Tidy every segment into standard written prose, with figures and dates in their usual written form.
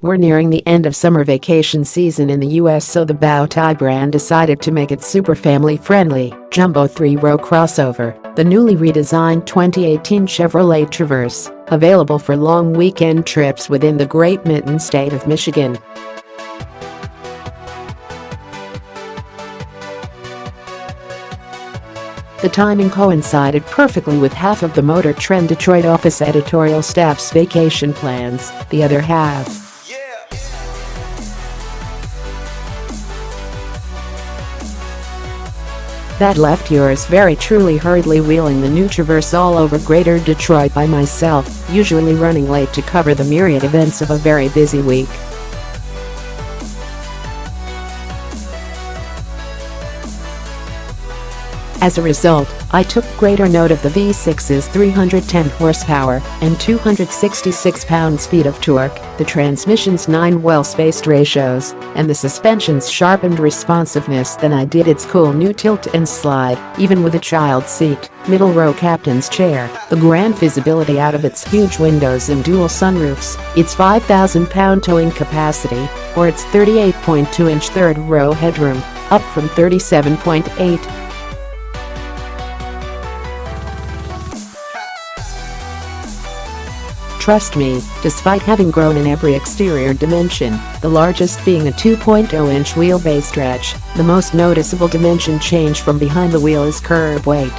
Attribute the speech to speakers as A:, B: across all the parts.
A: We're nearing the end of summer vacation season in the US, so the Bowtie brand decided to make it super family-friendly. Jumbo 3-row crossover, the newly redesigned 2018 Chevrolet Traverse, available for long weekend trips within the Great Mitten state of Michigan. The timing coincided perfectly with half of the Motor Trend Detroit office editorial staff's vacation plans, the other half. That left yours very truly hurriedly wheeling the new Traverse all over Greater Detroit by myself, usually running late to cover the myriad events of a very busy week. As a result, I took greater note of the V6's 310 horsepower and 266 pounds-feet of torque, the transmission's 9 well-spaced ratios, and the suspension's sharpened responsiveness than I did its cool new tilt and slide, even with a child seat, middle row captain's chair, the grand visibility out of its huge windows and dual sunroofs, its 5,000-pound towing capacity, or its 38.2-inch third-row headroom, up from 37.8. Trust me, despite having grown in every exterior dimension, the largest being a 2.0-inch wheelbase stretch, the most noticeable dimension change from behind the wheel is curb weight.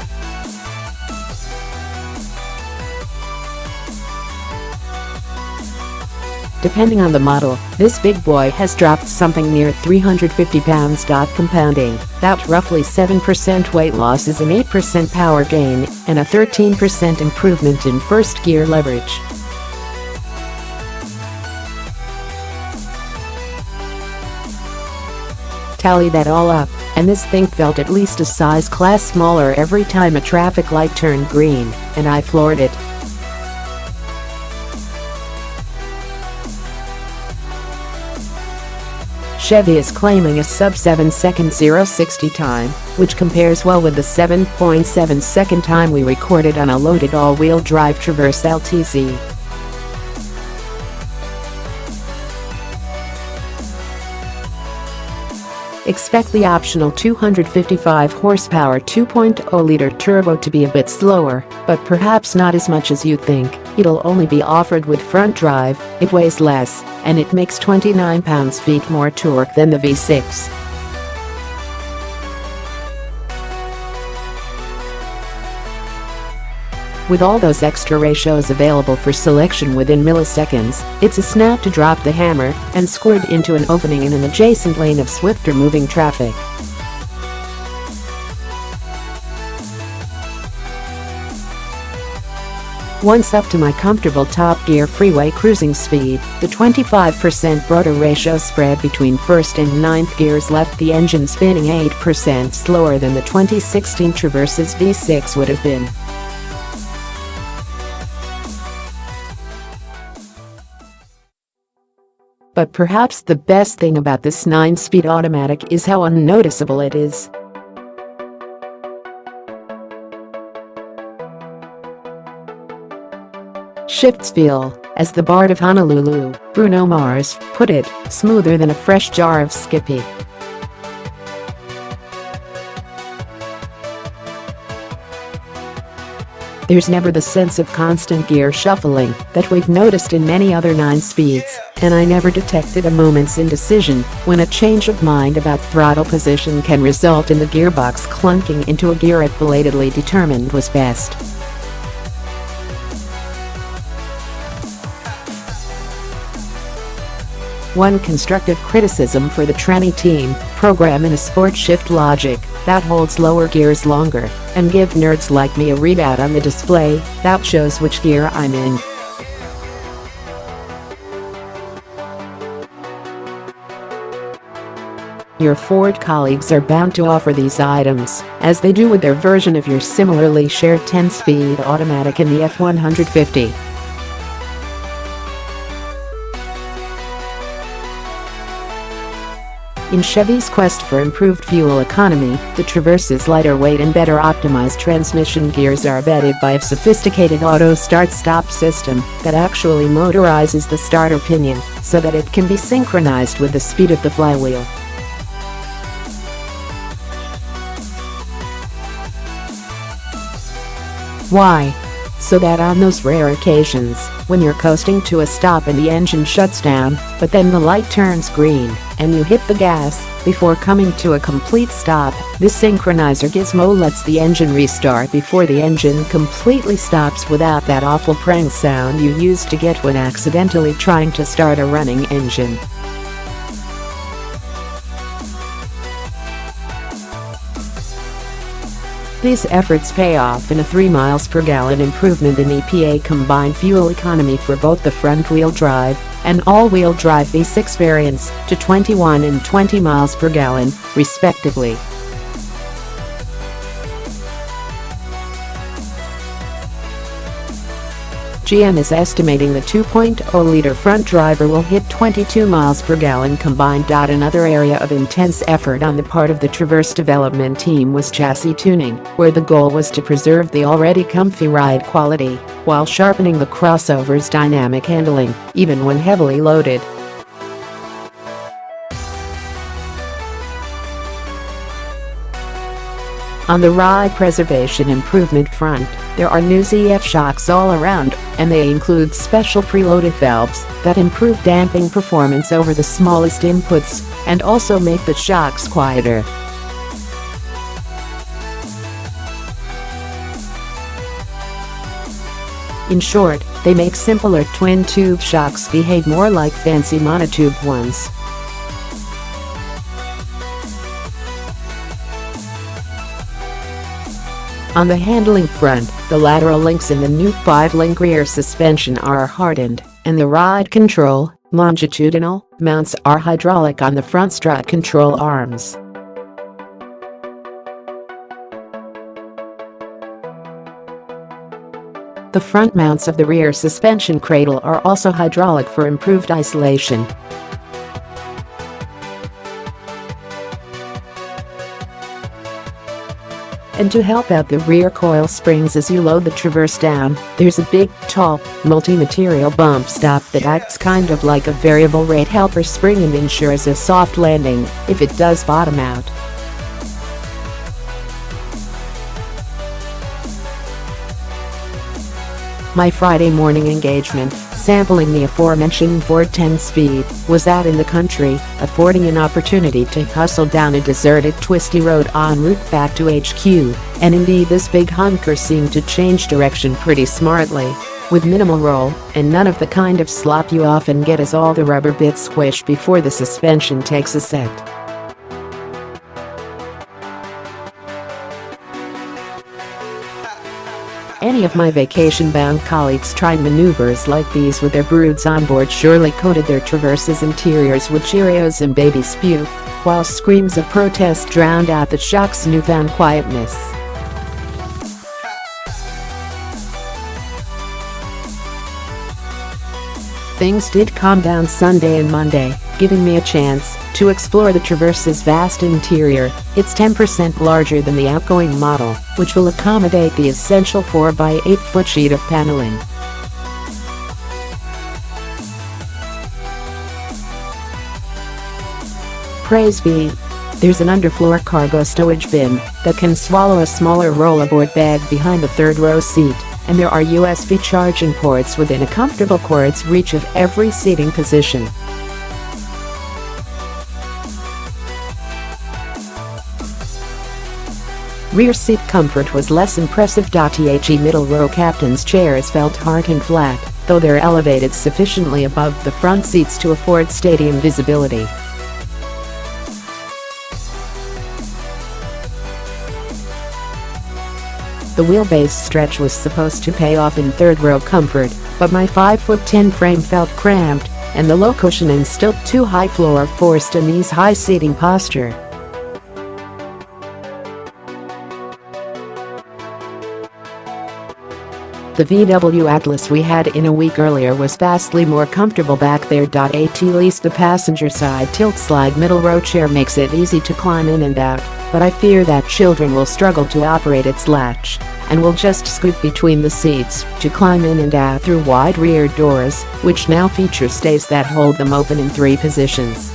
A: Depending on the model, this big boy has dropped something near 350 pounds. Compounding that roughly 7% weight loss is an 8% power gain and a 13% improvement in first gear leverage. Tally that all up, and this thing felt at least a size class smaller every time a traffic light turned green, and I floored it. Chevy is claiming a sub-7-second 0-60 time, which compares well with the 7.7-second time we recorded on a loaded all-wheel drive Traverse LTZ. Expect the optional 255 horsepower 2.0-liter turbo to be a bit slower, but perhaps not as much as you think. It'll only be offered with front drive, it weighs less, and it makes 29 pounds-feet more torque than the V6. With all those extra ratios available for selection within milliseconds, it's a snap to drop the hammer and squirt into an opening in an adjacent lane of swifter moving traffic. Once up to my comfortable top gear freeway cruising speed, the 25% rotor ratio spread between first and ninth gears left the engine spinning 8% slower than the 2016 Traverse's V6 would have been. But perhaps the best thing about this 9-speed automatic is how unnoticeable it is. Shifts feel, as the Bard of Honolulu, Bruno Mars, put it, smoother than a fresh jar of Skippy. There's never the sense of constant gear shuffling that we've noticed in many other 9-speeds, and I never detected a moment's indecision when a change of mind about throttle position can result in the gearbox clunking into a gear it belatedly determined was best. One constructive criticism for the tranny team: program in a sport shift logic that holds lower gears longer and give nerds like me a readout on the display that shows which gear I'm in. Your Ford colleagues are bound to offer these items, as they do with their version of your similarly shared 10-speed automatic in the F-150. In Chevy's quest for improved fuel economy, the Traverse's lighter weight and better optimized transmission gears are vetted by a sophisticated auto start-stop system that actually motorizes the starter pinion so that it can be synchronized with the speed of the flywheel. Why? So that on those rare occasions when you're coasting to a stop and the engine shuts down, but then the light turns green and you hit the gas before coming to a complete stop, this synchronizer gizmo lets the engine restart before the engine completely stops without that awful prank sound you used to get when accidentally trying to start a running engine. These efforts pay off in a 3 miles per gallon improvement in EPA combined fuel economy for both the front-wheel drive and all-wheel drive V6 variants to 21 and 20 miles per gallon, respectively. GM is estimating the 2.0-liter front driver will hit 22 miles per gallon combined. Another area of intense effort on the part of the Traverse development team was chassis tuning, where the goal was to preserve the already comfy ride quality while sharpening the crossover's dynamic handling, even when heavily loaded. On the ride preservation improvement front, there are new ZF shocks all around, and they include special preloaded valves that improve damping performance over the smallest inputs and also make the shocks quieter. In short, they make simpler twin-tube shocks behave more like fancy monotube ones. On the handling front, the lateral links in the new 5-link rear suspension are hardened, and the ride control, longitudinal, mounts are hydraulic on the front strut control arms. The front mounts of the rear suspension cradle are also hydraulic for improved isolation. And to help out the rear coil springs as you load the Traverse down, there's a big, tall, multi-material bump stop that acts kind of like a variable rate helper spring and ensures a soft landing if it does bottom out. My Friday morning engagement, sampling the aforementioned Ford 10-speed, was out in the country, affording an opportunity to hustle down a deserted twisty road en route back to HQ, and indeed this big hunker seemed to change direction pretty smartly, with minimal roll and none of the kind of slop you often get as all the rubber bits squish before the suspension takes a set. Any of my vacation-bound colleagues trying maneuvers like these with their broods on board surely coated their Traverse's interiors with Cheerios and baby spew, while screams of protest drowned out the shock's newfound quietness. Things did calm down Sunday and Monday, giving me a chance to explore the Traverse's vast interior. It's 10% larger than the outgoing model, which will accommodate the essential 4x8 foot sheet of paneling. Praise be! There's an underfloor cargo stowage bin that can swallow a smaller rollaboard bag behind the third-row seat, and there are USB charging ports within a comfortable cord's reach of every seating position. Rear seat comfort was less impressive. The middle row captain's chairs felt hard and flat, though they're elevated sufficiently above the front seats to afford stadium visibility. The wheelbase stretch was supposed to pay off in third-row comfort, but my 5'10" frame felt cramped, and the low cushion and still too high floor forced a knees-high seating posture. The The VW Atlas we had in a week earlier was vastly more comfortable back there. At least the passenger side tilt-slide middle row chair makes it easy to climb in and out, but I fear that children will struggle to operate its latch and will just scoot between the seats to climb in and out through wide rear doors, which now feature stays that hold them open in 3 positions.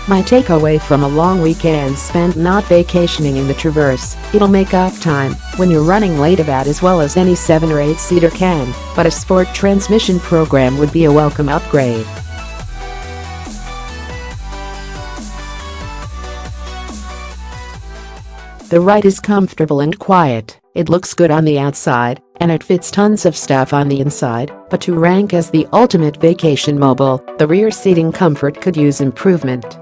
A: My takeaway from a long weekend spent not vacationing in the Traverse: it'll make up time when you're running late about as well as any 7 or 8-seater can, but a sport transmission program would be a welcome upgrade. The ride is comfortable and quiet, it looks good on the outside, and it fits tons of stuff on the inside, but to rank as the ultimate vacation mobile, the rear seating comfort could use improvement.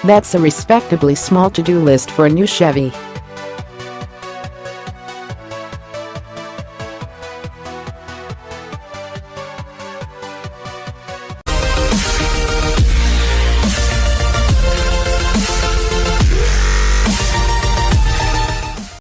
A: That's a respectably small to-do list for a new Chevy.